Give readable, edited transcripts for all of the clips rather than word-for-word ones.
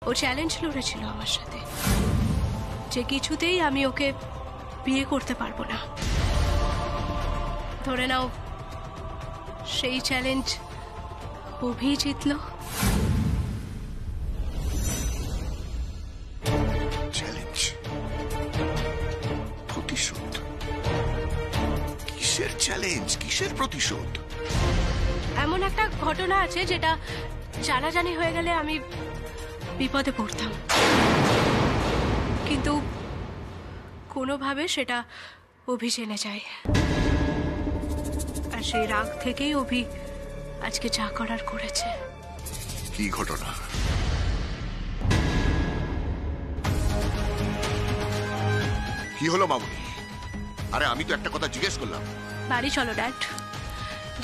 ও challenge লড়েছিল আমার সাথে যে কিছুতেই আমি ওকে বিয়ে করতে পারবো না। ধরে নাও সেই চ্যালেঞ্জ অভি জিতল। চ্যালেঞ্জ, প্রতিশোধ? কিসের চ্যালেঞ্জ, কিসের প্রতিশোধ? এমন একটা ঘটনা আছে যেটা জানাজানি হয়ে গেলে আমি বিপদে পড়তাম, কিন্তু কোনোভাবে সেটা অভি জেনে যায়। আর সেই রাগ থেকেই অভি আজকে যা করার করেছে। কি ঘটনা? কি হলো মামুনি? আরে আমি তো একটা কথা জিজ্ঞেস করলাম। বাড়ি চলো ড্যাড,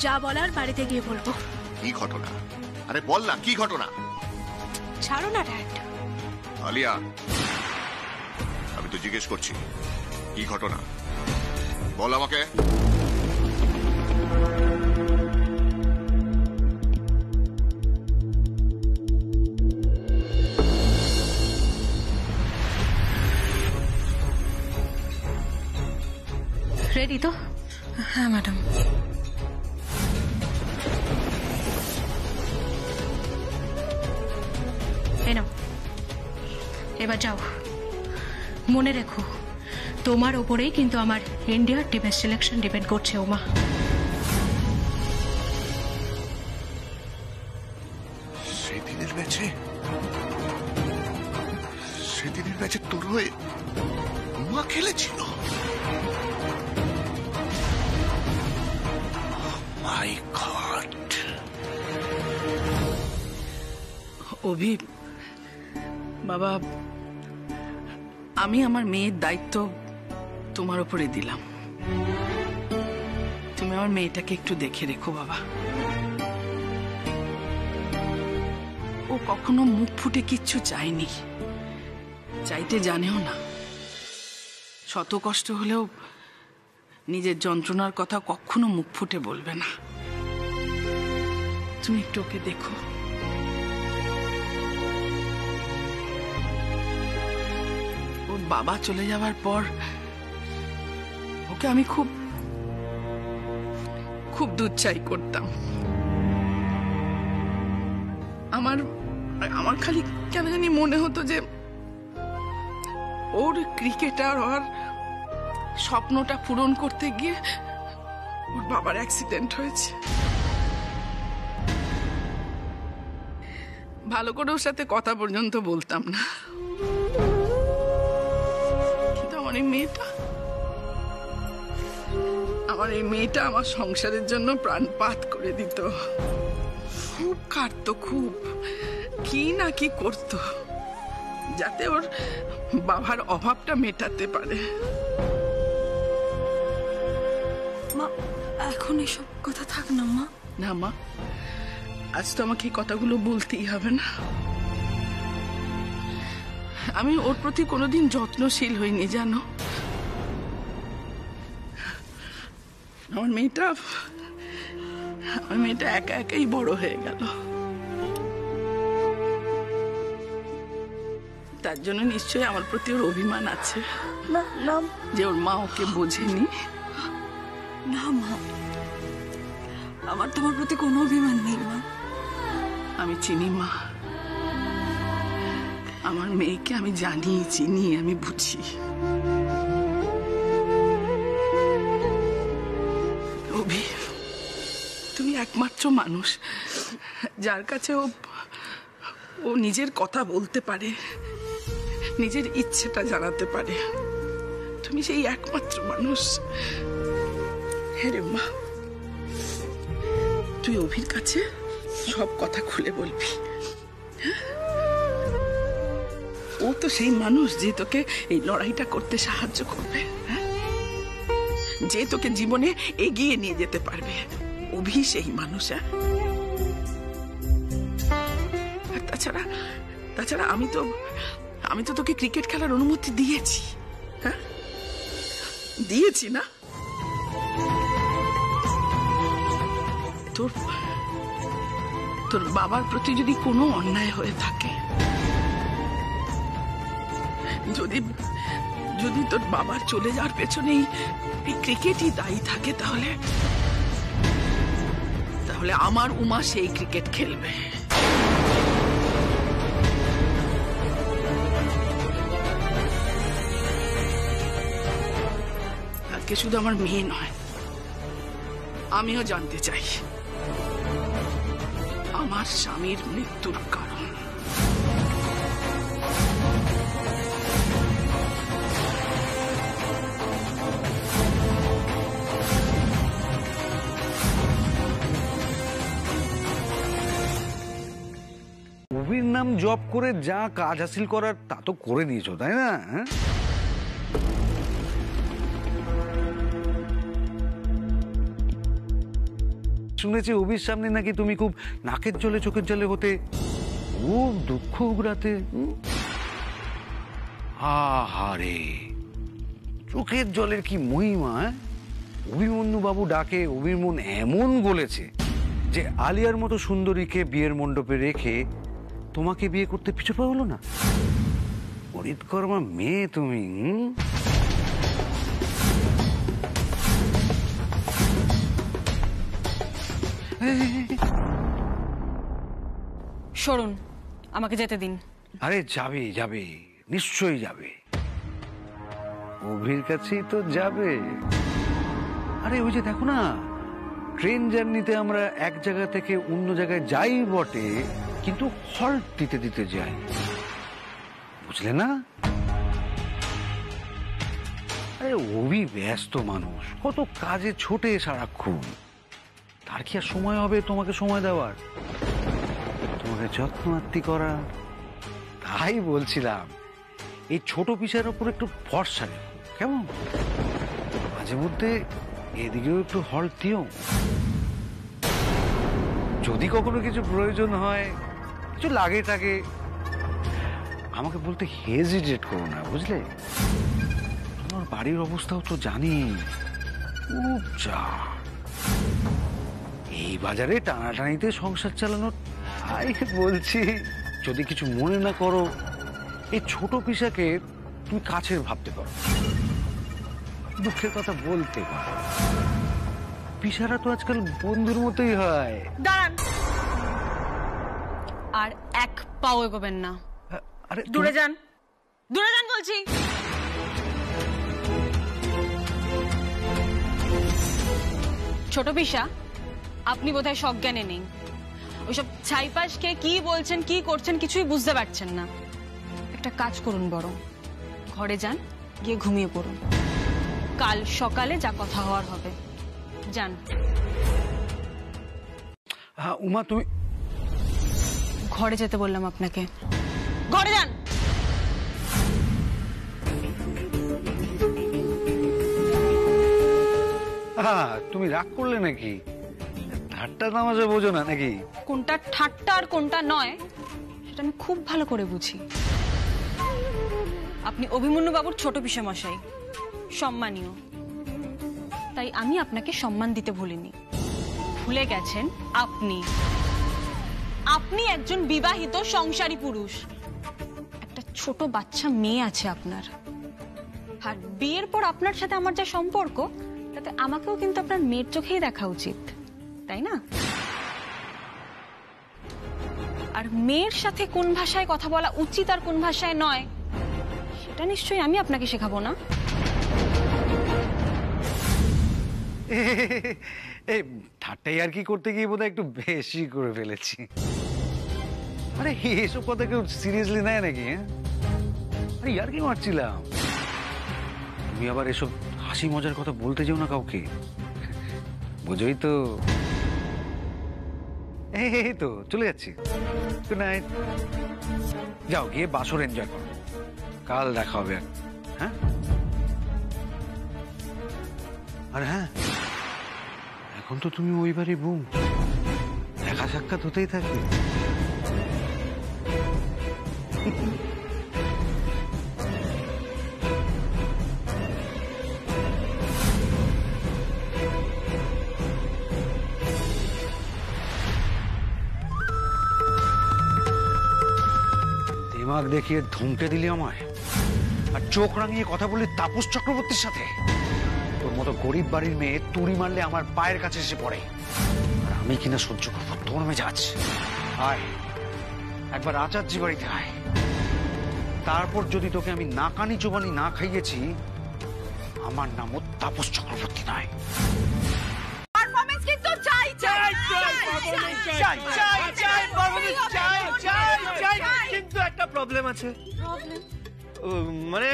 যা বলার বাড়িতে গিয়ে বলবো। কি ঘটনা? আরে বল না, কি ঘটনা? ছাড়ো না ড্যাড। আলিয়া, আমি তো জিজ্ঞেস করছি কি ঘটনা, বল আমাকে। রেডি তো? হ্যাঁ ম্যাডাম। এবার যাও, মনে রেখো তোমার ওপরেই কিন্তু আমার ইন্ডিয়ার টিমের সিলেকশন ডিপেন্ড করছে। ওমা, সেদিনের ম্যাচে তোর হয়ে উমা খেলেছিল? মাই গড। অভি বাবা, আমি আমার মেয়ের দায়িত্ব তোমার উপরে দিলাম। তুমি আমার মেয়েটাকে একটু দেখে রেখো বাবা। ও কখনো মুখ ফুটে কিচ্ছু চায়নি, চাইতে জানেও না। শত কষ্ট হলেও নিজের যন্ত্রণার কথা কখনো মুখ ফুটে বলবে না। তুমি একটু ওকে দেখো। ওর বাবা চলে যাওয়ার পর ওকে আমি খুব খুব দুধচাই করতাম। আমার খালি কেন জানি মনে হতো যে ওর ক্রিকেটার হওয়ার স্বপ্নটা পূরণ করতে গিয়ে ওর বাবার অ্যাক্সিডেন্ট হয়েছে। ভালো করে ওর সাথে কথা পর্যন্ত বলতাম না, কিন্তু আমার এই মেয়েটা আমার সংসারের জন্য প্রাণপাত করে দিত। খুব কাঁদতো, খুব কি না কি করতো যাতে ওর বাবার অভাবটা মেটাতে পারে। মা, এখন এসব কথা থাক না মা। না মা, আজ তো আমাকে এই কথাগুলো বলতেই হবে না। আমি ওর প্রতি কোনোদিন যত্নশীল হইনি জানো। আমার মেয়েটা একা একাই বড় হয়ে গেল। তার জন্য নিশ্চয়ই আমার প্রতি ওর অভিমান আছে না না, যে ওর মা ওকে বোঝেনি। না মা, আমার তোমার প্রতি কোনো অভিমান নেই মা। আমি চিনি মা, আমার মেয়েকে আমি জানি, চিনি, আমি বুঝি। অভি, তুমি একমাত্র মানুষ যার কাছে ও নিজের কথা বলতে পারে, নিজের ইচ্ছেটা জানাতে পারে। তুমি সেই একমাত্র মানুষ। হ্যাঁ রে মা, তুই অভির কাছে সব কথা খুলে বলবি। ও তো সেই মানুষ যে তোকে এই লড়াইটা করতে সাহায্য করবে, যে তোকে জীবনে এগিয়ে নিয়ে যেতে পারবে। অভি সেই মানুষ। তাছাড়া আমি তো তোকে ক্রিকেট খেলার অনুমতি দিয়েছি। হ্যাঁ, দিয়েছি না? তোর বাবার প্রতি যদি কোনো অন্যায় হয়ে থাকে যদি যদি তোর বাবার চলে যাওয়ার পেছনেই এই ক্রিকেটই দায়ী থাকে, তাহলে তাহলে আমার উমা সেই ক্রিকেট খেলবে। আজকে শুধু আমার মেয়ে নয়, আমিও জানতে চাই আমার স্বামীর মৃত্যুর কারণ। অভির নাম জব করে যা কাজ হাসিল করার তা তো করে নিয়েছো, তাই না? শুনেছি অভির সামনে নাকি তুমি খুব নাকের জলে চোখের জলে হতে, খুব দুঃখ উগড়াতে। আহারে, চোখের জলের কি মহিমা! অভিমন্যু বাবু ডাকে অভির মন এমন গলেছে যে আলিয়ার মতো সুন্দরীকে বিয়ের মণ্ডপে রেখে তোমাকে বিয়ে করতে পিছু পা হলো না। হরিতকর্মা মেয়ে তুমি। সরুন, আমাকে যেতে দিন। আরে যাবে যাবে, নিশ্চয়ই যাবে, অভির কাছেই তো যাবে। আরে ওই যে দেখো না, ট্রেন জার্নিতে আমরা এক জায়গা থেকে অন্য জায়গায় যাই বটে, কিন্তু হল্ট দিতে দিতে যাই, বুঝলে না? আরে অভি ব্যস্ত মানুষ, কত কাজে ছোটে সারাক্ষণ, তার কি আর সময় হবে তোমাকে সময় দেওয়ার, তোমাকে যত্ন আত্তি করা? তাই বলছিলাম, এই ছোট পিসার ওপর একটু ভরসা রেখো, কেমন? মাঝে মধ্যে এদিকেও একটু হল্ট দিও। যদি কখনো কিছু প্রয়োজন হয়, কিছু লাগে থাকে, আমাকে বলতে হেজিটেট করো না, বুঝলে? তোমার বাড়ির অবস্থাও তো জানি, খুব যা এই বাজারে টানাটানিতে সংসার চালানোর। তাই বলছি, যদি কিছু মনে না করো, এই ছোট পিসাকে তুমি কাছের ভাবতে পারো, দুঃখের কথা বলতে পারো। পিসারা তো আজকাল বন্ধুর মতোই হয়। দাঁড়ান, আর এক পাও এগোবেন না। আরে দূরে যান, দূরে যান বলছি। ছোট পিসা, আপনি বোধহয় সজ্ঞানে নেই। ওইসব ছাইপাশকে কি বলছেন, কি করছেন কিছুই বুঝতে পারছেন না। একটা কাজ করুন, বরং ঘরে যান, গিয়ে ঘুমিয়ে পড়ুন। কাল সকালে যা কথা হওয়ার হবে। যান। হ্যাঁ উমা, তুমি ঘরে যেতে বললাম আপনাকে, ঘরে যান। তুমি রাগ করলে নাকি? ঠাট্টা তামাশা বোঝো না নাকি? কোনটা ঠাট্টা আর কোনটা নয় সেটা আমি খুব ভালো করে বুঝি। আপনি অভিমন্যু বাবুর ছোট পিসেমশাই, সম্মানীয়, তাই আমি আপনাকে সম্মান দিতে ভুলিনি। ভুলে গেছেন আপনি আপনি একজন বিবাহিত সংসারী পুরুষ। একটা ছোট বাচ্চা মেয়ে আছে আপনার, আর বিয়ের পর আপনার সাথে আমার যা সম্পর্ক, তাতে আমাকেও কিন্তু আপনার মেয়ের চোখেই দেখা উচিত, তাই না? আর মেয়ের সাথে কোন ভাষায় কথা বলা উচিত আর কোন ভাষায় নয়, সেটা নিশ্চয়ই আমি আপনাকে শেখাবো না। এই ঠাট্টাই আর কি করতে গিয়ে বোধহয় একটু বেশি করে ফেলেছি। আরে এসব কথা কেউ সিরিয়াসলি নেয় নাকি? আরে আর কি মারছিলাম। তুমি আবার এসব হাসি মজার কথা বলতে যাও না কাউকে, বুঝোই তো। এই তো চলে যাচ্ছি, গুড নাইট। যাও গিয়ে বাসর এনজয় করো, কাল দেখা হবে। হ্যাঁ, আর হ্যাঁ, এখন তো তুমি ওই বাড়ি বউ, দেখা সাক্ষাৎ হতেই থাকবে। দিমাগ দেখিয়ে ধমকে দিলি আমায়। আর চোখ রাঙিয়ে কথা বললি তাপস চক্রবর্তীর সাথে? তোর মতো গরিব বাড়ির মেয়ে তুড়ি মারলে আমার পায়ের কাছে এসে পড়ে, আর আমি কিনা সহ্য করবো তোর মেজাজ? আয় একবার আচার্যি বাড়িতে আয়, তারপর যদি তোকে আমি নাকানি চোবানি না খাইয়েছি, আমার নামও তাপস চক্রবর্তী নয়। পারফরম্যান্স কিন্তু চাই চাই চাই চাই। কিন্তু একটা প্রবলেম আছে। মানে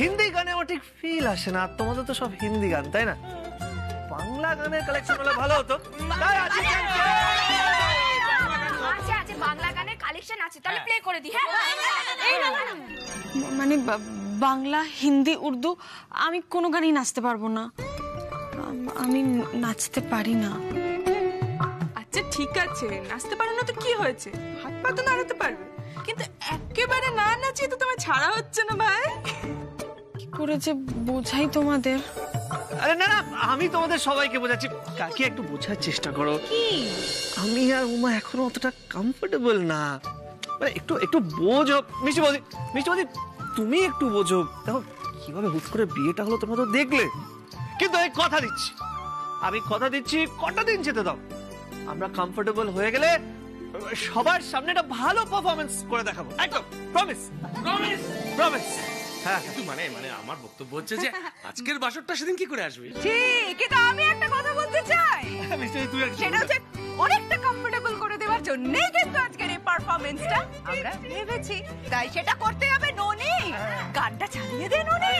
হিন্দি গানে আমার ঠিক ফিল আসে না। তোমাদের তো সব হিন্দি গান, তাই না? বাংলা গানের কালেকশন হলে ভালো হতো। আছে বাংলা গানের কালেকশন আছে, তাহলে প্লে করে দি। হ্যাঁ মানে বাংলা, হিন্দি, উর্দু আমি কোনো গানই নাচতে পারবো না। আমি নাচতে পারি না। আচ্ছা ঠিক আছে, নাচতে পারো না তো কি হয়েছে, হাত পা তো নাড়াতে পারবে, কিন্তু একেবারে না নাচিয়ে তো তোমার ছাড়া হচ্ছে না ভাই। কি করে যে বোঝাই তোমাদের? আরে না না, আমি তোমাদের সবাইকে বোঝাচ্ছি। কাকি একটু বোঝার চেষ্টা করো। আমি আর উমা এখনো অতটা কমফোর্টেবল না। মানে একটু বোঝো। মিষ্টি বৌদি তুমি একটু বোঝো। দেখো কিভাবে হুট করে বিয়েটা হলো তোমরা তো দেখলে। কিন্তু এই আমি কথা দিচ্ছি কটা দিন যেতে দাও, আমরা কমফোর্টেবল হয়ে গেলে সবার সামনে একটা ভালো পারফরমেন্স করে দেখাবো। একদম প্রমিস প্রমিস প্রমিস। হ্যাঁ কিন্তু মানে আমার বক্তব্য হচ্ছে যে আজকের বাসরটা সেদিন কি করে আসবে? ঠিক, কিন্তু আমি একটা কথা বলতে চাই, সেটা হচ্ছে অনেকটা কমফোর্টেবল করে দেওয়ার জন্যই কিন্তু আজকের এই পারফরমেন্সটা আমরা ভেবেছি, তাই সেটা করতে হবে। ননি, গানটা চালিয়ে দে ননি।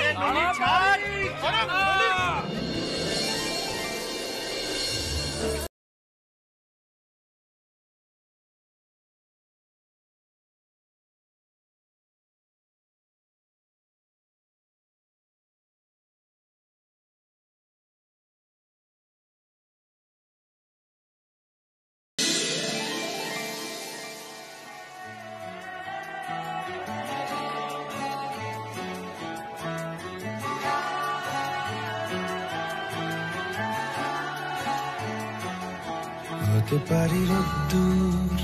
হতে পারি রোদ্দুর,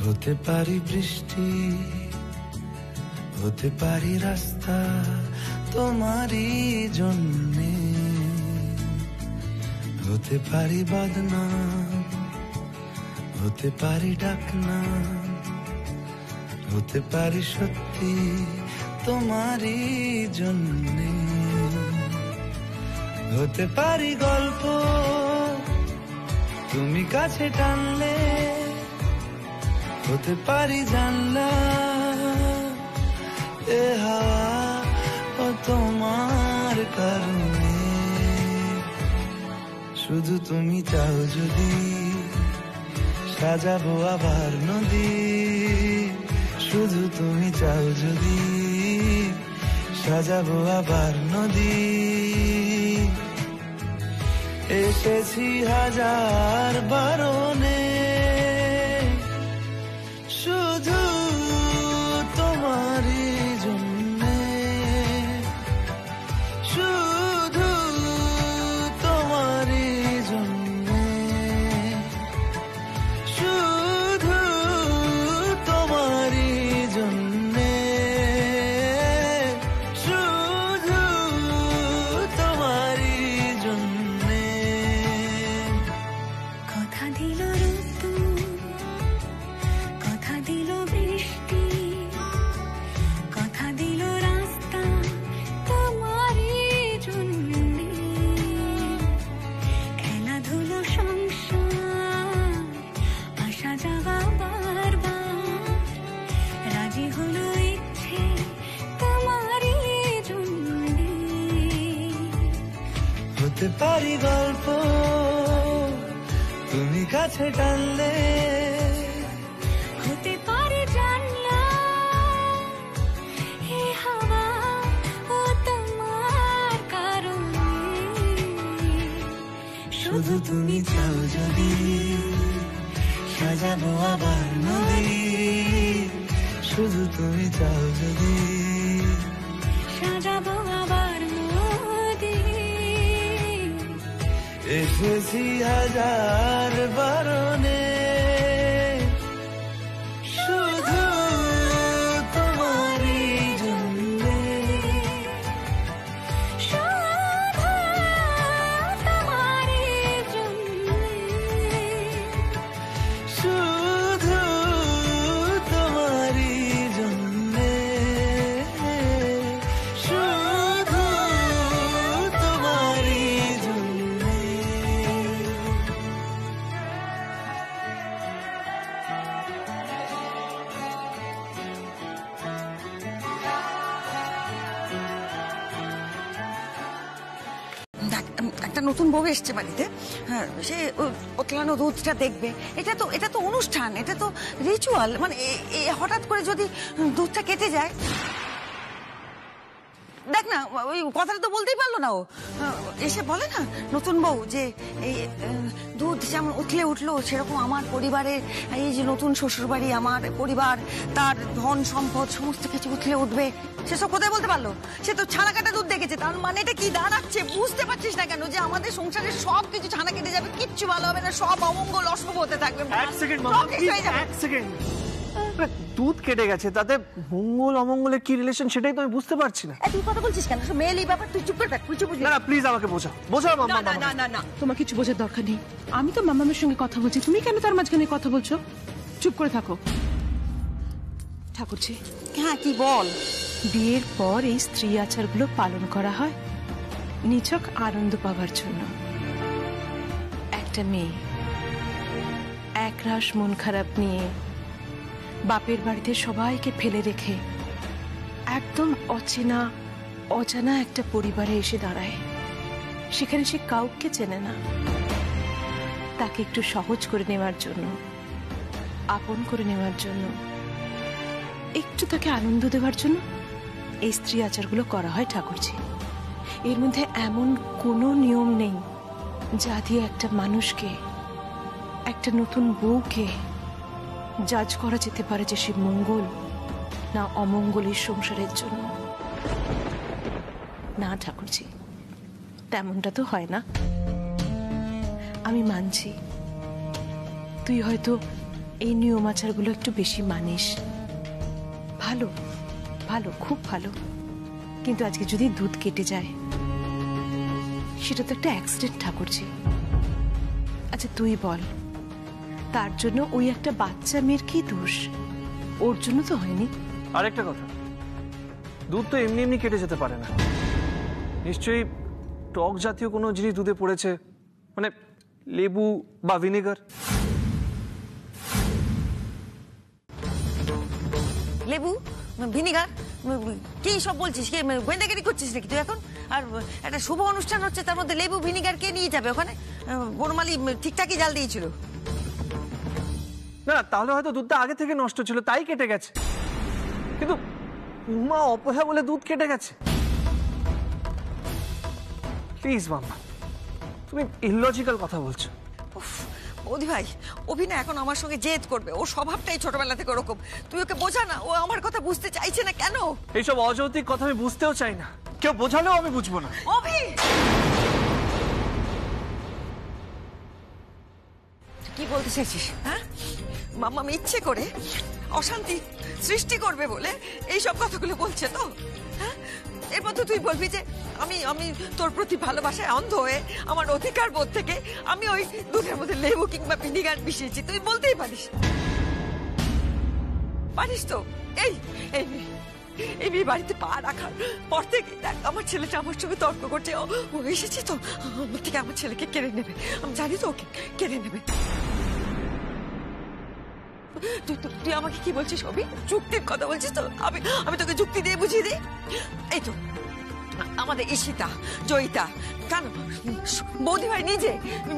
হতে পারি বৃষ্টি, হতে পারি রাস্তা তোমারই জন্যে, হতে পারি বদনাম, হতে পারি ডাকনাম, হতে পারি সত্যি তোমারই জন্যে, হতে পারি গল্প তুমি কাছে টানলে, হতে পারি জানলা এ হাওয়া ও তোমার কারণে, শুধু তুমি চাও যদি সাজাবো আবার নদী, শুধু তুমি চাও যদি সাজাবো আবার নদী, এসেছি হাজার বারণে শুধু তোমারই জন্যে, শুধু তোমারই জন্যে, শুধু তোমারই জন্যে, শুধু তোমারই জন্যে। কথা দিল রোদ্দুর, কথা দিল বৃষ্টি, কথা দিল রাস্তা তোমারই জন্যে, খেলাধুলো সংসার আসা যাওয়া বারবার, রাজি হলো ইচ্ছে তোমারই জন্যে, হতে পারি গল্প তুমি কাছে টানলে, হতে পারে জানলা এ হাওয়া ও তোমার কারণে, শুধু তুমি চাও যদি সাজাবো আবার নদী, শুধু তুমি চাও যদি সাজাবো আবার নদী, এসেছি হাজার বারণে শুধু তোমারই জন্য। একটা নতুন বউ এসছে বাড়িতে, হ্যাঁ, সে ওতলানো দুধটা দেখবে। এটা তো অনুষ্ঠান, এটা তো রিচুয়াল। মানে হঠাৎ করে যদি দুধটা কেটে যায়, দেখ না, ওই কথাটা তো বলতেই পারলো না ও। এসে বলে না নতুন বউ যে এই দুধ যেমন উঠলে উঠলো, সেরকম আমার পরিবারের এই যে নতুন শ্বশুরবাড়ি, আমার পরিবার, তার ধন সম্পদ সমস্ত কিছু উঠলে উঠবে। সেসব কোথায় বলতে পারলো? সে তো ছানা কাটা দুধ দেখেছে। তার মানে এটা কি দাঁড়াচ্ছে বুঝতে পারছিস না কেন? যে আমাদের সংসারের সব কিছু ছানা কেটে যাবে, কিচ্ছু ভালো হবে না, সব অমঙ্গল অশুভ হতে থাকবে। এক সেকেন্ড মামা, এক সেকেন্ড। দুধ কেটে গেছে, তাতে মঙ্গল অমঙ্গলের কি রিলেশন সেটাই তো আমি বুঝতে পারছি না। তুই কথা বলছিস কেন? মেয়েলি ব্যাপার, তুই চুপ করে থাক। তুই চুপ। না প্লিজ আমাকে বোঝাও মামা। না তোমার কিছু বোঝার দরকার নেই। আমি তো মামামের সঙ্গে কথা বলছি, তুমি কেন তার মাঝখানে কথা বলছো? চুপ করে থাকো। ঠাকুরজি, হ্যাঁ কি বল? বিয়ের পর এই স্ত্রী আচারগুলো পালন করা হয় নিছক আনন্দ পাওয়ার জন্য। একটা মেয়ে একরাশ মন খারাপ নিয়ে বাপের বাড়িতে সবাইকে ফেলে রেখে একদম অজানা একটা পরিবারে এসে দাঁড়ায়। সেখানে সে কাউকে চেনে না। তাকে একটু সহজ করে নেওয়ার জন্য, আপন করে নেওয়ার জন্য, একটু তাকে আনন্দ দেওয়ার জন্য এই স্ত্রী আচারগুলো করা হয় ঠাকুরজি। এর মধ্যে এমন কোনো নিয়ম নেই যা দিয়ে একটা মানুষকে, একটা নতুন বউকে জাজ করা যেতে পারে যে সে মঙ্গল না অমঙ্গলের সংসারের জন্য। না ঠাকুরজি, তেমনটা তো হয় না। আমি মানছি তুই হয়তো এই নিয়ম আচারগুলো একটু বেশি মানিস। ভালো ভালো, খুব ভালো। কিন্তু আজকে যদি দুধ কেটে যায়, সেটা তো একটা অ্যাক্সিডেন্ট ঠাকুরজি। আচ্ছা তুই বল, তার জন্য ওই একটা বাচ্চা মেয়ের কি দোষ? ওর জন্য তো হয়নি। আরেকটা কথা, দুধ তো এমনি এমনি কেটে যেতে পারে না। নিশ্চয়ই টক জাতীয় কোনো জিনিস দুধে পড়েছে, মানে লেবু বা ভিনেগার। লেবু, ভিনিগার, কি সব বলছিস? কি গোয়েন্দাগিরি করছিস নাকি তুই এখন? আর একটা শুভ অনুষ্ঠান হচ্ছে, তার মধ্যে লেবু ভিনিগার কে নিয়ে যাবে ওখানে? বনমালী ঠিকঠাকই জাল দিয়েছিল। না তাহলে হয়তো দুধটা আগে থেকে নষ্ট ছিল, তাই কেটে গেছে। কিন্তু উমা অপয়া বলে দুধ কেটে গেছে? প্লিজ মামা, তুমি ইললজিক্যাল কথা বলছো। ওদি ভাই, অভিনয় এখন আমার সঙ্গে জেদ করবে। ও স্বভাবটাই ছোটবেলা থেকে ওরকম। তুই ওকে বোঝা না, ও আমার কথা বুঝতে চাইছে না কেন? এইসব অযৌক্তিক কথা আমি বুঝতেও চাই না, কেউ বোঝালেও আমি বুঝবো না। অভি, কি বলতে চাইছিস? হ্যাঁ, মাম্মা ইচ্ছে করে অশান্তি সৃষ্টি করবে বলে এইসব কথাগুলো বলছে তো? হ্যাঁ, এর মধ্যে তুই বলবি যে আমি তোর প্রতি ভালোবাসায় অন্ধ হয়ে আমার অধিকার বোধ থেকে আমি ওই দুধের মধ্যে লেবু কিংবা ভিনিগার মিশিয়েছি? তুই বলতেই পারিস, পারিস তো? এই মেয়ে বাড়িতে পা রাখার পর থেকে দেখ, আমার ছেলেটা আমার সঙ্গে তর্ক করছে। ও এসেছে তো আমার থেকে আমার ছেলেকে কেড়ে নেবে। আমি জানি তো ওকে কেড়ে নেবে। তুই আমাকে কি বলছিস অভি? যুক্তির কথা বলছিস তো? আমি তোকে যুক্তি দিয়ে বুঝিয়ে দিই। এই তো আমাদের ঈশিতা, জয়িতা, কেন বৌদি ভাই নিজে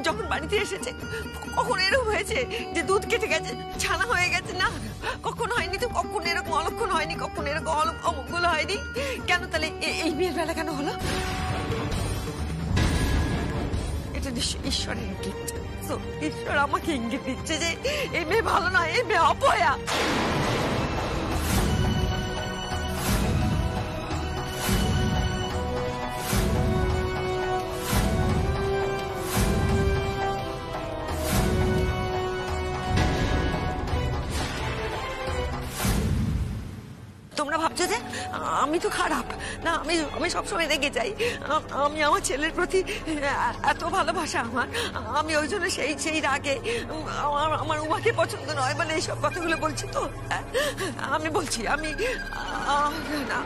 যখন বাড়িতে এসেছে, কখন এরকম হয়েছে যে দুধ কেটে গেছে, ছানা হয়ে গেছে? না, কখনো হয়নি তো। কখন এরকম অলক্ষণ হয়নি, কখন এরকম অমঙ্গল হয়নি। কেন তাহলে এই মেয়ের বেলা কেন হলো? এটা ঈশ্বরের ইঙ্গিত। ঈশ্বর আমাকে ইঙ্গিত দিচ্ছে যে এই মেয়ে ভালো নয়, এই মেয়ে অপয়া। তোমরা ভাবছো যে আমি তো খারাপ না, আমি সবসময় রেগে যাই। আমি আমার ছেলের প্রতি এত ভালোবাসা আমার, আমি ওই জন্য সেই রাগে আমার উমাকে পছন্দ নয় বলে এইসব কথাগুলো বলছি তো? আমি বলছি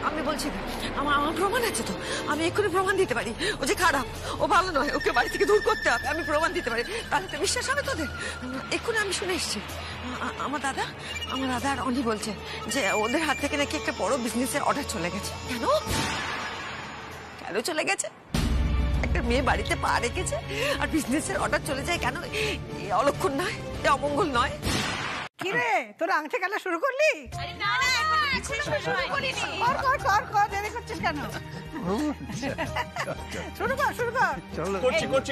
আমি বলছি আমার প্রমাণ আছে তো। আমি এক্ষুনি প্রমাণ দিতে পারি ও যে খারাপ, ও ভালো নয়, ওকে বাড়ি থেকে দূর করতে হবে। আমি প্রমাণ দিতে পারি, তাহলে তো বিশ্বাস হবে তোদের। এক্ষুনি আমি শুনে এসছি, আমার দাদা আর অনি বলছে যে ওদের হাত থেকে নাকি একটা বড় বিজনেসের অর্ডার চলে গেছে। কেন চলে গেছে? একটা একটা মেয়ে বাড়িতে পা রেখেছে আর বিজনেসের অর্ডার চলে যায় কেন? এ অলক্ষণ নয়, এ অমঙ্গল নয়। কি রে, তোরা আংটি খেলা শুরু করলি? কর, দেরি করছিস কেন? শুরু কর।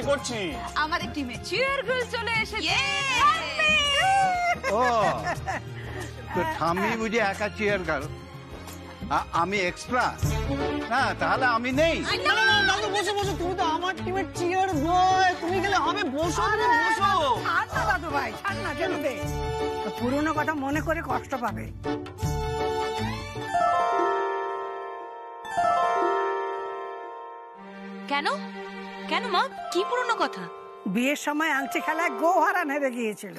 করছি। আমাদের টিমে চিয়ার গার্ল চলে এসেছে। ও তো ঠাম্মি বুঝে একা চেয়ার গার্ল, আমি এক্সট্রা না? তাহলে আমি নেই। দাদু বসো, তুমি তো আমার টিমের চিয়ার বয়, তুমি গেলে হবে। বসো। ছাড় না দাদু ভাই, ছাড় না, যেন দে। পুরোনো কথা মনে করে কষ্ট পাবে। কেন মা, কি পুরনো কথা? বিয়ের সময় আংটি খেলায় গৌহারান হেরে গিয়েছিল,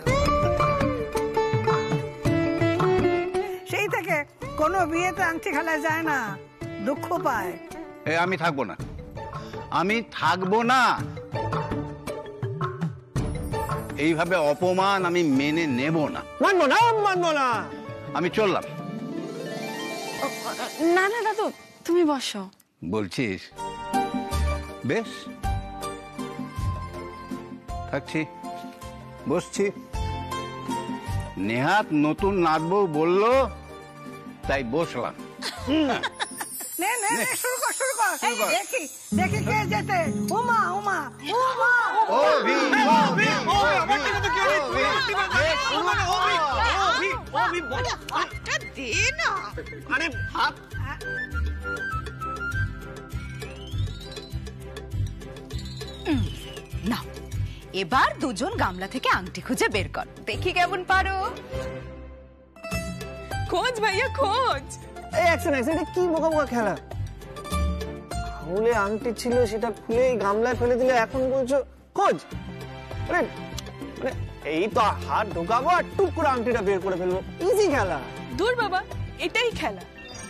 সেই থেকে কোনো বিয়েতে আংটি খেলায় যায় না, দুঃখ পায়। আমি থাকবো না। এইভাবে অপমান আমি মেনে নেব না। মানবো না। আমি চললাম। না দাদু, তুমি বসো। বলছিস? বেশ, থাকছি, বসছি। নেহাত নতুন নাচবো বললো, তাই বসলাম। নে শুরু কর। দেখি কে যেতে। উমা আরে ভাব। না, এবার দুজন গামলা থেকে আংটি খুঁজে বের কর, দেখি কেমন পারো। খোঁজ ভাইয়া খোঁজ। এই এটা কি বোকা খেলা? আঙুলে আংটি ছিল, সেটা খুলে গামলায় ফেলে দিলে, এখন বলছো খোঁজ? মানে এই তো হাত ঢোকাবো আর টুক করে আংটিটা বের করে ফেলবো, ইজি খেলা। দূর বাবা, এটাই খেলা।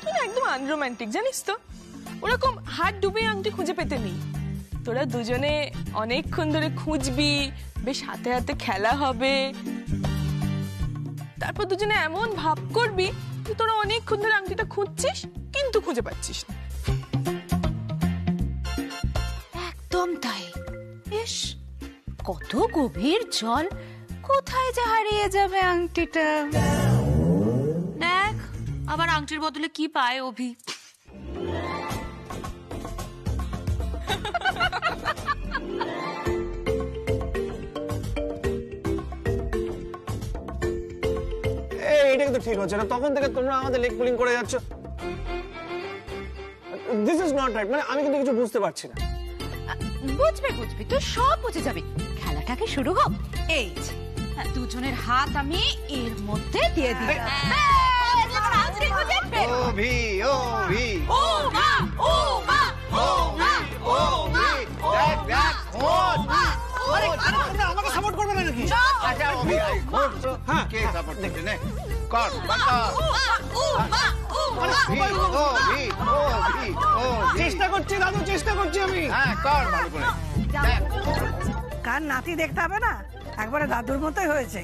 তোরা একদম আনরোম্যান্টিক জানিস তো। ওরকম হাত ডুবে আংটি খুঁজে পেতে নেই। তোরা দুজনে অনেকক্ষণ ধরে খুঁজবি, বেশ হাতে হাতে খেলা হবে, তারপর দুজনে এমন ভাব করবি যে তোরা অনেকক্ষণ ধরে আংটিটা খুঁজছিস কিন্তু খুঁজে পাচ্ছিস না। একদম তাই। বেশ, কত গভীর জল, কোথায় যে হারিয়ে যাবে আংটিটা। দেখ আবার আংটির বদলে কি পায় অভি। এটা কিন্তু ঠিক হচ্ছে না। তখন থেকে তোমরা আমাদের লেগ পুলিং করে যাচ্ছ। This is not right. মানে আমি কিন্তু কিছু বুঝতে পারছি না। বুঝবি, তো সব বুঝে যাবে। খেলাটাকে শুরু হোক। এই যে দুজনের হাত আমি এর মধ্যে দিয়ে দিই। আমাকে সাপোর্ট করবে না নাকি? চেষ্টা করছি দাদু, চেষ্টা করছি আমি। কার নাতি দেখতে হবে না, একবারে দাদুর মতোই হয়েছে।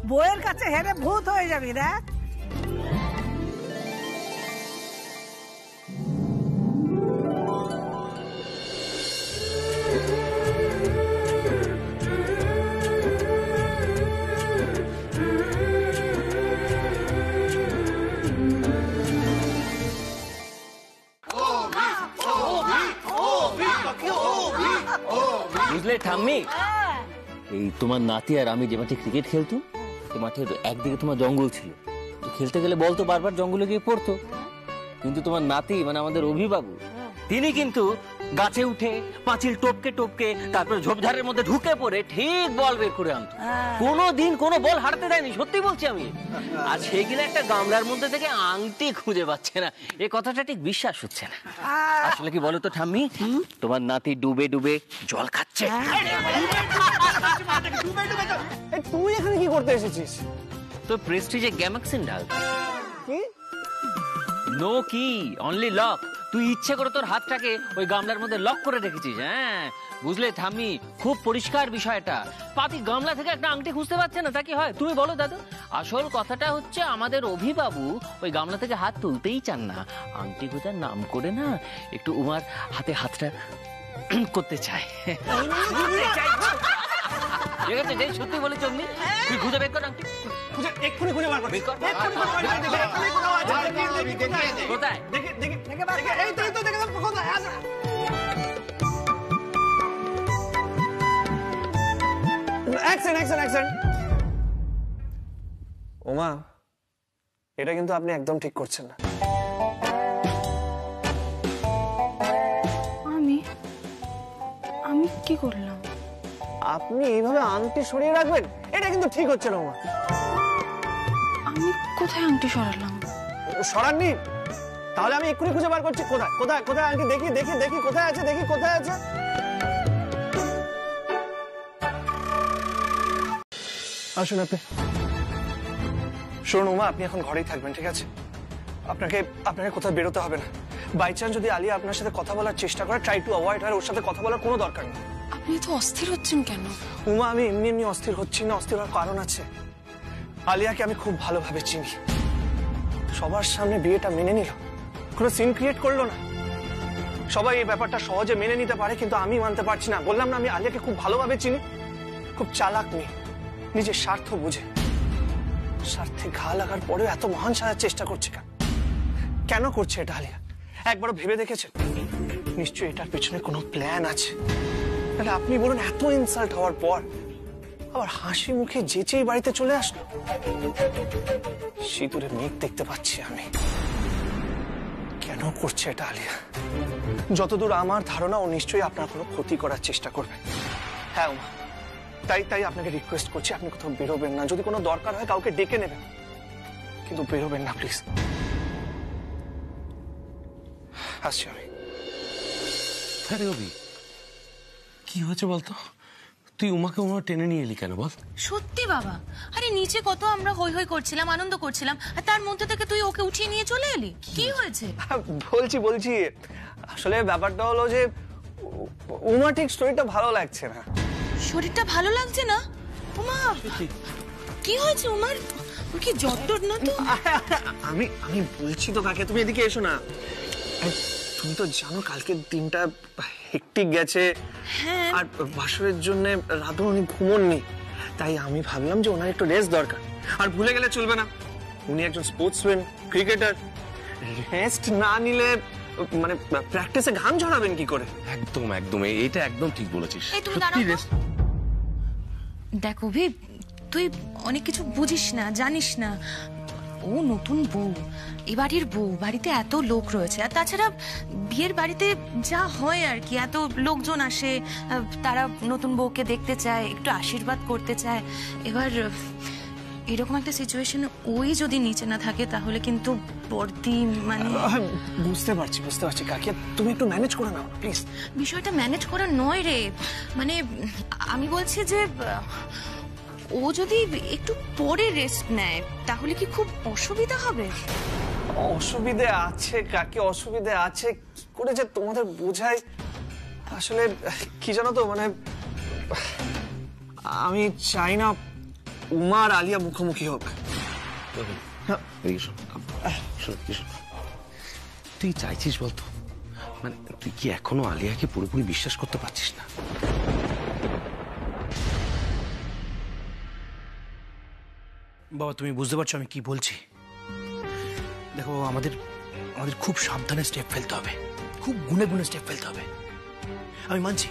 বউয়ের কাছে হেরে ভূত হয়ে যাবি। দেখ বুঝলে ঠাম্মি, এই তোমার নাতি আর আমি যে মাঠে ক্রিকেট খেলতাম, এই মাঠের একদিকে তোমার জঙ্গল ছিল। তো খেলতে গেলে বলতো বারবার জঙ্গলে গিয়ে পড়তো। কিন্তু তোমার নাতি মানে আমাদের অভিবাবু, তিনি কিন্তু গাছে উঠে পাঁচিল টপকে টপকে তারপর ঝোপঝাড়ের মধ্যে ঢুকে পড়ে ঠিক বল বের করে আনতো। কোনোদিন কোনো বল হারতে দেয়নি, সত্যি বলছি আমি। আর সেই কিনা একটা গামলার মধ্যে থেকে আংটি খুঁজে পাচ্ছে না, এই কথাটা ঠিক বিশ্বাস হচ্ছে না। আসলে কি বলো তো ঠাম্মি, তোমার নাতি ডুবে ডুবে জল খাচ্ছে। তুই এখানে কি করতে এসেছিস? তো প্রেস্টিজে গ্যামাক্সিন ঢাল। কি? নো কি, অনলি লক। তুই ইচ্ছে করে তোর হাতটাকে ওই গামলার মধ্যে লক করে রেখেছিস। হ্যাঁ বুঝলে ঠাম্মি, খুব পরিষ্কার বিষয়টা। পাতি গামলা থেকে একটা আংটি খুঁজতে পারছে না, তা কি হয় তুমি বলো দাদু? আসল কথাটা হচ্ছে আমাদের অভিবাবু ওই গামলা থেকে হাত তুলতেই চান না। আংটি খোঁজার নাম করে না একটু উমার হাতে হাতটা করতে চাই। ঠিক আছে, যেই সত্যি বলেছ অমনি, তুই খুঁজে বের কর আংটি। এক্ষুনি খুঁজে বার কর। কোথায়? এই তো দেখে দাও কোথায় আছে। অ্যাকশন। ওমা, এটা কিন্তু আপনি একদম ঠিক করছেন না। আমি কি করলাম? আপনি এইভাবে আংটি সরিয়ে রাখবেন, এটা কিন্তু ঠিক হচ্ছে না ওমা। আমি কোথায় আংটি সরালাম? সরাননি? তাহলে আমি এক্ষুনি খুঁজে বার করছি। কোথায় আংটি? দেখি কোথায় আছে, আসুন আপনি। শুনুন উমা, আপনি এখন ঘরেই থাকবেন, ঠিক আছে? আপনাকে কোথাও বেরোতে হবে না। বাই চান্স যদি আলিয়া আপনার সাথে কথা বলার চেষ্টা করে, ট্রাই টু অ্যাভয়েড হার। ওর সাথে কথা বলার কোনো দরকার নেই। আপনি তো অস্থির হচ্ছেন কেন? উমা, আমি এমনি অস্থির হচ্ছি না। অস্থির হওয়ার কারণ আছে। আলিয়াকে আমি খুব ভালোভাবে চিনি। সবার সামনে বিয়েটা মেনে নিল, কোনো সিন ক্রিয়েট করলো না। সবাই এই ব্যাপারটা সহজে মেনে নিতে পারে, কিন্তু আমি মানতে পারছি না। বললাম না, আমি আলিয়াকে খুব ভালোভাবে চিনি। খুব চালাক মেয়ে, নিজের স্বার্থ বুঝে। স্বার্থে ঘা লাগার পরেও এত মহান সাজার চেষ্টা করছে কেন করছে এটা আলিয়া? একবারও ভেবে দেখেছেন? নিশ্চয়ই এটার পেছনে কোনো প্ল্যান আছে। তাহলে আপনি বলুন, এত ইনসাল্ট হওয়ার পর আবার হাসি মুখে যেচেই বাড়িতে চলে আসলো। সিঁদুরে মেঘ দেখতে পাচ্ছি আমি। কেন করছে এটা আলিয়া? যতদূর আমার ধারণা, ও নিশ্চয়ই আপনার কোনো ক্ষতি করার চেষ্টা করবে। হ্যাঁ উমা, তাই আপনাকে রিকোয়েস্ট করছি, আপনি কোথাও বেরোবেন না। যদি কোনো দরকার হয় কাউকে ডেকে নেবেন, কিন্তু বেরোবেন না প্লিজ। আসছি আমি। আরে অভি, কি হয়েছে বলতো? তুই উমাকে টেনে নিয়ে এলি কেন বল? সত্যি বাবা, আরে নিচে কত আমরা হই হই করছিলাম, আনন্দ করছিলাম, আর তার মধ্যে থেকে তুই ওকে উঠিয়ে নিয়ে চলে এলি। কি হয়েছে? বলছি আসলে ব্যাপারটা হলো যে উমা ঠিক স্টোরিটা ভালো লাগছে না। শরীরটা ভালো লাগছে না? উমা, কি হয়েছে উমার? ওর কি জ্বর না তো? আমি বলছি তো কাকে, তুমি এদিকে এসো না। তুমি তো জানো কালকের দিনটা হেক্টিক গেছে, আর বাসরের জন্য রাতও উনি ঘুমোননি। তাই আমি ভাবলাম যে ওনার একটু রেস্ট দরকার। আর ভুলে গেলে চলবে না, উনি একজন স্পোর্টসম্যান, ক্রিকেটার। রেস্ট না নিলে মানে প্র্যাকটিসে ঘাম ঝরাবেন কি করে? একদম এটা একদম ঠিক বলেছিস। দেখো ভি, তুই অনেক কিছু বুঝিস না, জানিস না। ও নতুন বউ, এ বাড়ির বউ, বাড়িতে এত লোক রয়েছে। আর তাছাড়া বিয়ের বাড়িতে যা হয় আর কি, এত লোকজন আসে, তারা নতুন বউকে দেখতে চায়, একটু আশীর্বাদ করতে চায়। এবার এরকম একটা সিচুয়েশনে ওই যদি নিচে না থাকে, তাহলে কিন্তু বর্দি মানে... বুঝতে পারছি কাকিয়া, তুমি একটু ম্যানেজ করে নাও প্লিজ। বিষয়টা ম্যানেজ করা নয় রে, মানে আমি বলছি যে ও যদি একটু পরে রেস্ট নেয়, তাহলে কি খুব অসুবিধা হবে? অসুবিধে আছে কাকি, অসুবিধে আছে। কি করে যে তোমাদের বোঝাই, আসলে কি জানো তো, মানে আমি চাই না উমা আর আলিয়া মুখোমুখি হোক। তুই চাইছিস বলতো, মানে তুই কি এখনো আলিয়াকে পুরোপুরি বিশ্বাস করতে পারছিস না? বাবা, তুমি বুঝতে পারছো আমি কি বলছি? দেখো, আমাদের খুব সাবধানে স্টেপ ফেলতে হবে, খুব গুনে স্টেপ ফেলতে হবে। আমি মানছি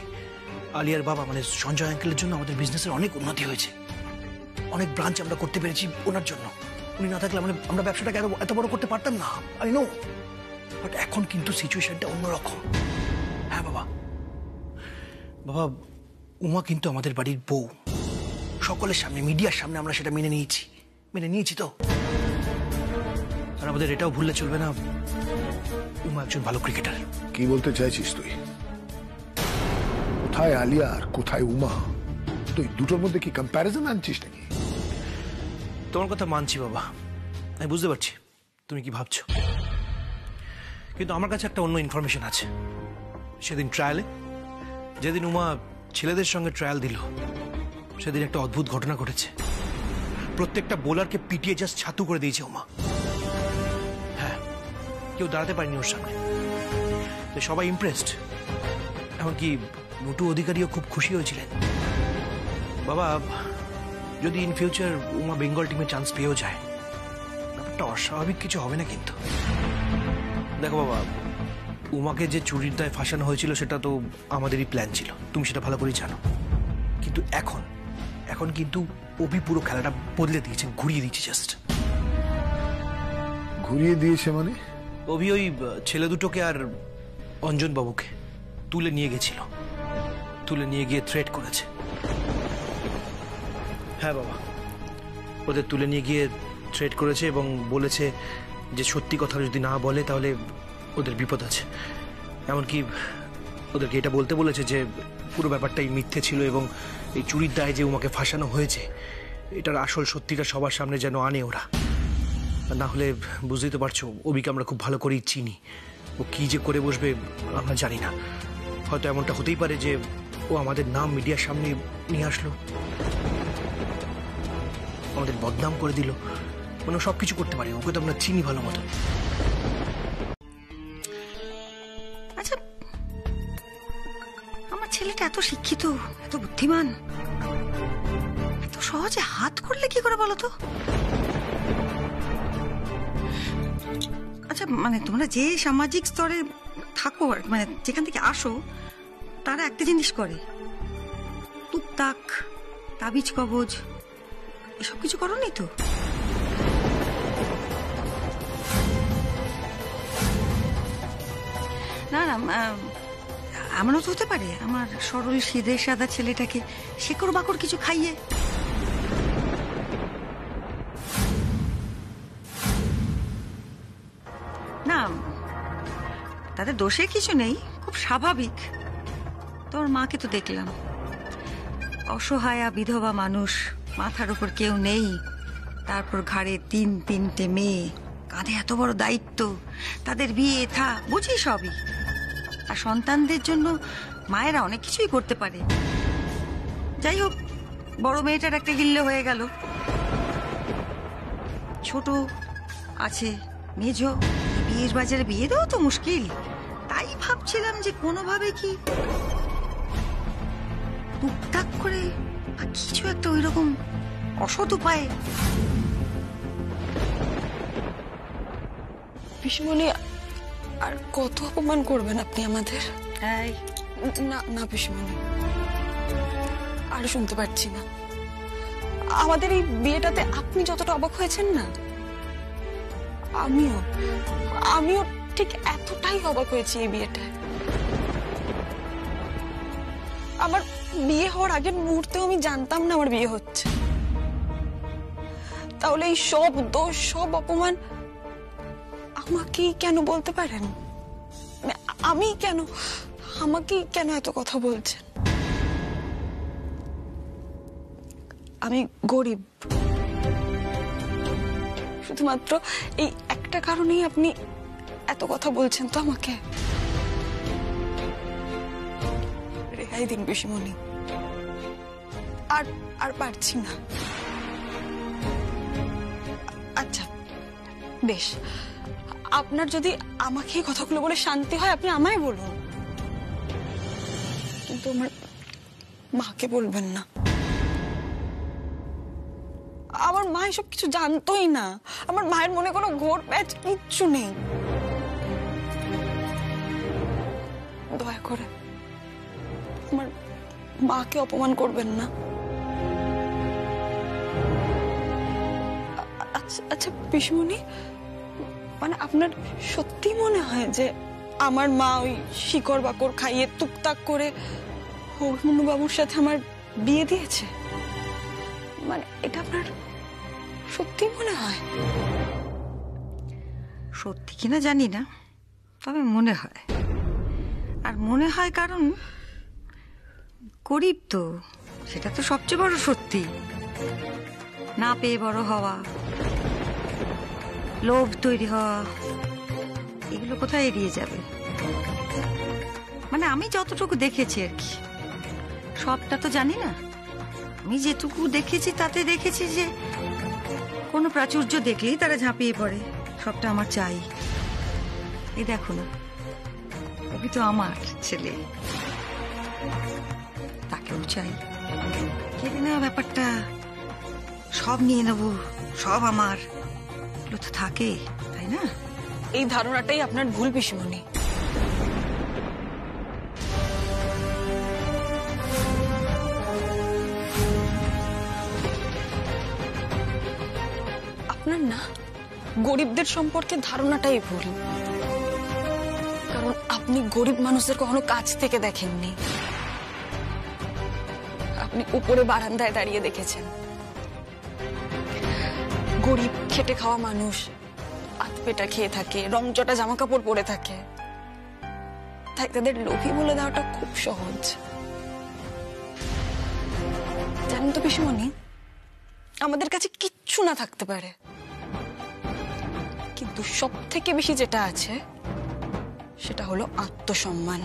আলিয়ার বাবা মানে সঞ্জয় আঙ্কেলের জন্য আমাদের বিজনেসের অনেক উন্নতি হয়েছে, অনেক ব্রাঞ্চ আমরা করতে পেরেছি ওনার জন্য। উনি না থাকলে আমরা ব্যবসাটাকে এত বড় করতে পারতাম না, আই নো। বাট এখন কিন্তু সিচুয়েশনটা অন্যরকম। হ্যাঁ বাবা, উমা কিন্তু আমাদের বাড়ির বউ। সকলের সামনে, মিডিয়ার সামনে আমরা সেটা মেনে নিয়েছি তো। আর আমাদের এটাও ভুললে চলবে না, উমা একজন ভালো ক্রিকেটার। কি বলতে চাইছিস তুই? কোথায় আলিয়া আর কোথায় উমা? তুই দুটোর মধ্যে কি কম্প্যারিজন আনছিস নাকি? তোমার কথা মানছি বাবা, আমি বুঝতে পারছি তুমি কি ভাবছো, কিন্তু আমার কাছে একটা অন্য ইনফরমেশন আছে। সেদিন ট্রায়ালে, যেদিন উমা ছেলেদের সঙ্গে ট্রায়াল দিল, সেদিন একটা অদ্ভুত ঘটনা ঘটেছে। প্রত্যেকটা বোলারকে পিটিয়ে জাস্ট ছাতু করে দিয়েছে উমা। হ্যাঁ, কেউ দাঁড়াতে পারেনি ওর সামনে। সবাই ইমপ্রেসড। এমনকি নটু অধিকারীও খুব খুশি হয়েছিলেন। বাবা, যদি ইন ফিউচার উমা বেঙ্গল টিমে চান্স পেয়েও যায়, ব্যাপারটা অস্বাভাবিক কিছু হবে না কিন্তু। দেখো বাবা, উমাকে যে চুরির দায় ফাঁসানো হয়েছিল সেটা তো আমাদেরই প্ল্যান ছিল, তুমি সেটা ভালো করেই জানো। কিন্তু এখন কিন্তু অভি পুরো খেলাটা বদলে দিয়েছে, ঘুরিয়ে দিয়েছে। জাস্ট ঘুরিয়ে দিয়েছে মানে? অভি ওই ছেলে দুটোকে আর অঞ্জন বাবুকে তুলে নিয়ে গেছিল, তুলে নিয়ে গিয়ে থ্রেট করেছে। হ্যাঁ বাবা, ওদের তুলে নিয়ে গিয়ে থ্রেট করেছে এবং বলেছে যে সত্যি কথা যদি না বলে তাহলে ওদের বিপদ আছে। এমনকি ওদেরকে এটা বলতে বলেছে যে পুরো ব্যাপারটাই মিথ্যে ছিল এবং এই চুরির দায়ে যে উমাকে ফাঁসানো হয়েছে এটার আসল সত্যিটা সবার সামনে যেন আনে ওরা। না হলে বুঝতেই তো পারছো, অভিকে আমরা খুব ভালো করেই চিনি। ও কি যে করে বসবে আমরা জানি না। হয়তো এমনটা হতেই পারে যে ও আমাদের নাম মিডিয়ার সামনে নিয়ে আসলো, আমাদের বদনাম করে দিল, মানে সবকিছু করতে পারে। ওকে তো আমরা চিনি ভালো মতো। আচ্ছা, আমার ছেলেটা এত শিক্ষিত, এত বুদ্ধিমান, এত সহজে হাত করলে কি করে বলো তো? আচ্ছা, মানে তোমরা যে সামাজিক স্তরে থাকো, মানে যেখান থেকে আসো, তারা একটা জিনিস করে, টুকটাক তাবিজ কবজ এসব কিছু করোনি তো? না না, এমনও তো হতে পারে আমার সরল সিধে সাদা ছেলেটাকে শেকড় বাকড় কিছু খাইয়ে। না, তাদের দোষে কিছু নেই, খুব স্বাভাবিক। তোর মাকে তো দেখলাম, অসহায়া বিধবা মানুষ, মাথার উপর কেউ নেই, তারপর ঘাড়ে তিনটে মেয়ে, কাঁধে এত বড় দায়িত্ব, তাদের বিয়ে থা বুঝি সবই। আর সন্তানদের জন্য মায়েরা অনেক কিছুই করতে পারে। যাই হোক, বড় মেয়েটার একটা গিল্লে হয়ে গেল, ছোট আছে মেজ, বিয়ের বাজারে বিয়ে দেওয়া তো মুশকিল। তাই ভাবছিলাম যে কোনোভাবে কি টুকটাক করে কিছু একটা ওই রকম অসৎ উপায়ে। পিসিমণি, আর কত অপমান করবেন আপনি আমাদের? না না পিসিমণি, আর শুনতে পারছি না। আমাদের এই বিয়েটাতে আপনি যতটা অবাক হয়েছেন না, আমিও ঠিক এতটাই অবাক হয়েছি এই বিয়েটা। আমার বিয়ে হওয়ার আগের মুহূর্তেও আমি জানতাম না আমার বিয়ে হচ্ছে। তাহলে এই সব দোষ, সব অপমান আমাকেই কেন বলতে পারেন? আমাকেই কেন এত কথা বলছেন? আমি গরিব, শুধুমাত্র এই একটা কারণেই আপনি এত কথা বলছেন তো আমাকে? রেহাই দিন পিসিমণি, আর পারছি না। আচ্ছা বেশ, আপনার যদি আমাকে এই কথাগুলো বলে শান্তি হয় আপনি আমায় বলুন, কিন্তু আমার মাকে বলবেন না। আমার মা এসব কিছু জানতোই না। আমার মায়ের মনে কোনো ঘোর প্যাচ কিচ্ছু নেই। দয়া করে আমার মাকে অপমান করবেন না। আচ্ছা পিসিমণি, মানে আপনার সত্যি মনে হয় যে আমার মা ওই শিকড় বাকড় খাইয়ে টুকটাক করে অভিমন্যু বাবুর সাথে আমার বিয়ে দিয়েছে? মানে এটা আপনার সত্যি মনে হয়? সত্যি কিনা জানি না, তবে মনে হয়। আর মনে হয় কারণ গরিব তো, সেটা তো সবচেয়ে বড় সত্যি। না পেয়ে বড় হওয়া, লোভ তৈরি হওয়া, এগুলো কোথায় এড়িয়ে যাবে? মানে আমি যতটুকু দেখেছি আর কি, সবটা তো জানি না। আমি যেটুকু দেখেছি তাতে দেখেছি যে কোনো প্রাচুর্য দেখলেই তারা ঝাঁপিয়ে পড়ে, সবটা আমার চাই। এই দেখো না, ওই তো আমার ছেলে, কেউ চাই কেড়ে নেওয়া ব্যাপারটা, সব নিয়ে নেব, সব আমার, এগুলো তো থাকে, তাই না? এই ধারণাটাই আপনার ভুল পিসিমণি। আপনার না গরিবদের সম্পর্কে ধারণাটাই ভুল, কারণ আপনি গরিব মানুষদের কখনো কাছ থেকে দেখেননি। আপনি উপরে বারান্দায় দাঁড়িয়ে দেখেছেন। গরিব খেটে খাওয়া মানুষ আধপেটা খেয়ে থাকে, রংচটা জামা কাপড় পরে থাকে, তাই তাদের লোভী বলে দেওয়াটা খুব সহজ। জানেন তো পিসিমণি, আমাদের কাছে কিচ্ছু না থাকতে পারে, কিন্তু সব থেকে বেশি যেটা আছে সেটা হলো আত্মসম্মান।